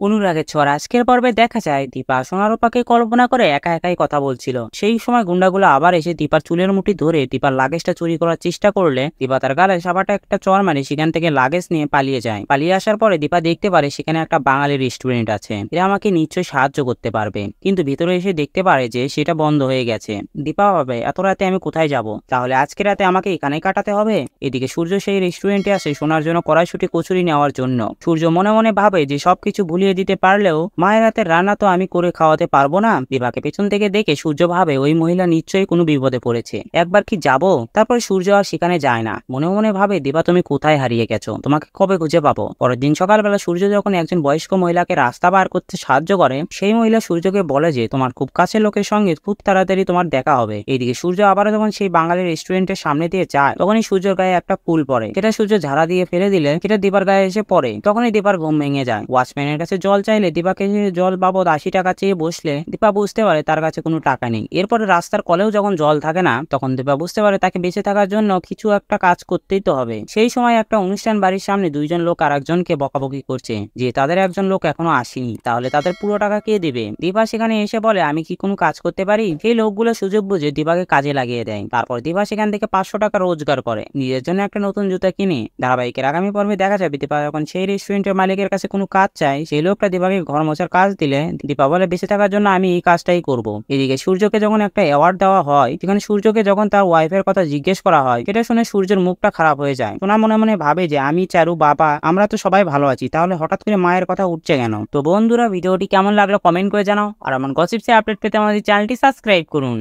অনুরাগের ছোঁয়ার আজকের পর্বে দেখা যায় দীপা সোনারূপাকে কল্পনা করে একা একাই কথা বলছিল। সেই সময় গুন্ডাগুলো আবার এসে দীপার চুলের মুঠি ধরে দীপার লাগেজটা চুরি করার চেষ্টা করলে দীপা তার গালে সাবাটা একটা চড় মারে সেখান থেকে লাগেজ নিয়ে পালিয়ে যায়। পালিয়ে আসার পরে দীপা দেখতে পারে সেখানে একটা বাঙালি রেস্টুরেন্ট আছে, এরা আমাকে নিশ্চয়ই সাহায্য করতে পারবে। কিন্তু ভিতরে এসে দেখতে পারে যে সেটা বন্ধ হয়ে গেছে। দীপা ভাবে এত রাতে আমি কোথায় যাব, তাহলে আজকে রাতে আমাকে এখানেই কাটাতে হবে। এদিকে সূর্য সেই রেস্টুরেন্টে আসে সোনার জন্য কড়াইশুঁটি কচুরি নেওয়ার জন্য। সূর্য মনে মনে ভাবে যে সবকিছু ভুলিয়ে দিতে পারলেও মায়ের হাতের রান্না তো আমি করে খাওয়াতে পারবো না। দীপাকে পেছন থেকে দেখে সূর্য ভাবে ওই মহিলা নিশ্চয়ই কোনো বিপদে পড়েছে, একবার কি যাব। তারপর সূর্য আর সেখানে যায় না। মনে মনে ভাবে দীপা তুমি কোথায় হারিয়ে গেছো, তোমাকে কবে খুঁজে পাবো। পরের দিন সকালবেলা সূর্য যখন একজন বয়স্ক মহিলাকে রাস্তা পার করতে সাহায্য করে, সেই মহিলা সূর্যকে বলে যে তোমার খুব কাছের লোকের সঙ্গে খুব তাড়াতাড়ি তোমার দেখা হবে। এইদিকে সূর্য আবারও যখন সেই বাঙালি রেস্টুরেন্টের সামনে দিয়ে যায়, তখনই সূর্যের গায়ে একটা ফুল পড়ে। সেটা সূর্য ঝাড়া দিয়ে ফেলে দিলে সেটা দীপার গায়ে এসে পড়ে। তখনই দীপার ঘুম ভেঙে যায়। ওয়াচম্যানের কাছে জল চাইলে দীপাকে জল বাবদ 80 টাকা চেয়ে বসলে দীপা বুঝতে পারে তার কাছে কোনো টাকা নেই। এরপরে রাস্তার কলেও যখন জল থাকে না, তখন দীপা বুঝতে পারে তাকে বেঁচে থাকার জন্য কিছু একটা কাজ করতেই তো হবে। সেই সময় একটা অনুষ্ঠান বাড়ির সামনে দুইজন লোক আর একজনকে বকাবকি করছে যে তাদের একজন লোক এখনো আসেনি, তাহলে তাদের পুরো টাকা কে দেবে। দীপা সেখানে এসে বলে আমি কি কোনো কাজ করতে পারি। সেই লোকগুলো সুযোগ বুঝে দীপাকে কাজে লাগিয়ে দেয়। তারপর দীপা সেখান থেকে 500 টাকা রোজগার করে নিজের জন্য একটা নতুন জুতা কিনে। ধারাবাহিকের আগামী পর্বে দেখা যাবে দীপা যখন সেই রেস্টুরেন্টের মালিকের কাছে কোনো কাজ চায়, সেই লোকটা দীপাকে ঘর মোছার কাজ দিলে দীপা বলে বেঁচে থাকার জন্য আমি এই কাজটাই করব। এদিকে সূর্যকে যখন একটা অ্যাওয়ার্ড দেওয়া হয়, সেখানে সূর্যকে যখন তার ওয়াইফের কথা জিজ্ঞেস করা হয়, সেটা শুনে সূর্যের মুখটা খারাপ হয়ে যায়। সোনা মনে মনে ভাবে যে আমি, চারু, বাবা আমরা তো সবাই ভালো আছি, তাহলে হঠাৎ করে মায়ের কথা উঠছে কেন। তো বন্ধুরা ভিডিওটি কেমন লাগলো কমেন্ট করে জানাও, আর আমার গসিপসে আপডেট পেতে আমাদের চ্যানেলটি সাবস্ক্রাইব করুন।